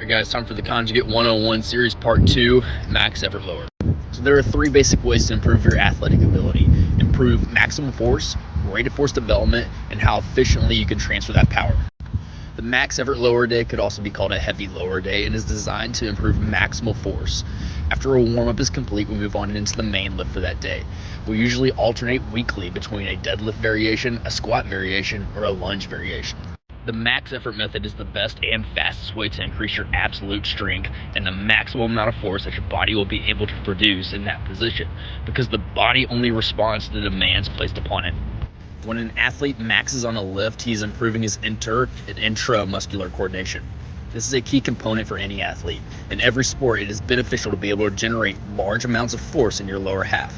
Alright guys, time for the Conjugate 101 series part 2, max effort lower. So there are 3 basic ways to improve your athletic ability. Improve maximum force, rate of force development, and how efficiently you can transfer that power. The max effort lower day could also be called a heavy lower day and is designed to improve maximal force. After a warm-up is complete, we move on into the main lift for that day. We usually alternate weekly between a deadlift variation, a squat variation, or a lunge variation. The max effort method is the best and fastest way to increase your absolute strength and the maximum amount of force that your body will be able to produce in that position, because the body only responds to the demands placed upon it. When an athlete maxes on a lift, he is improving his inter and intramuscular coordination. This is a key component for any athlete. In every sport, it is beneficial to be able to generate large amounts of force in your lower half.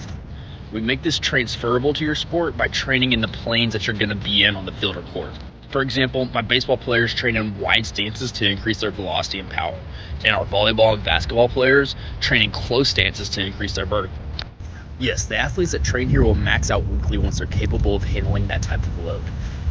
We make this transferable to your sport by training in the planes that you're going to be in on the field or court. For example, my baseball players train in wide stances to increase their velocity and power, and our volleyball and basketball players train in close stances to increase their vertical. Yes, the athletes that train here will max out weekly once they're capable of handling that type of load.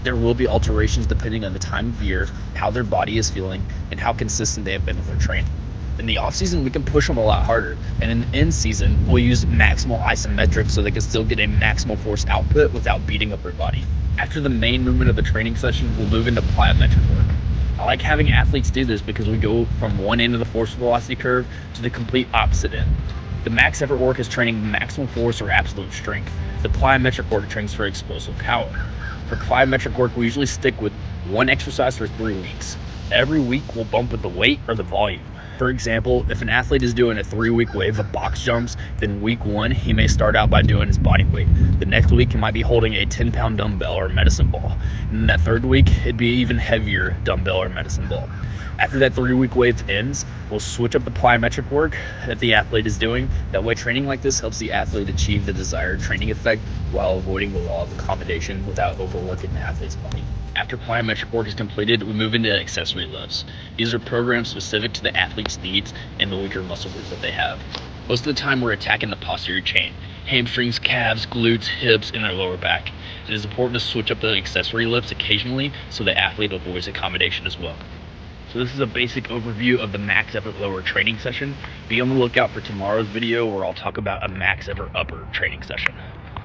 There will be alterations depending on the time of year, how their body is feeling, and how consistent they have been with their training. In the off-season, we can push them a lot harder, and in the in-season, we'll use maximal isometrics so they can still get a maximal force output without beating up their body. After the main movement of the training session, we'll move into plyometric work. I like having athletes do this because we go from one end of the force velocity curve to the complete opposite end. The max effort work is training maximal force or absolute strength. The plyometric work trains for explosive power. For plyometric work, we usually stick with one exercise for 3 weeks. Every week, we'll bump with the weight or the volume. For example, if an athlete is doing a 3-week wave of box jumps, then week 1, he may start out by doing his body weight. The next week, he might be holding a 10-pound dumbbell or medicine ball. And then that 3rd week, it'd be even heavier dumbbell or medicine ball. After that 3-week wave ends, we'll switch up the plyometric work that the athlete is doing. That way, training like this helps the athlete achieve the desired training effect while avoiding the law of accommodation without overworking the athlete's body. After plyometric work is completed, we move into accessory lifts. These are programs specific to the athlete's needs and the weaker muscle groups that they have. Most of the time, we're attacking the posterior chain: hamstrings, calves, glutes, hips, and their lower back. It is important to switch up the accessory lifts occasionally so the athlete avoids accommodation as well. So this is a basic overview of the max effort lower training session. Be on the lookout for tomorrow's video where I'll talk about a max effort upper training session.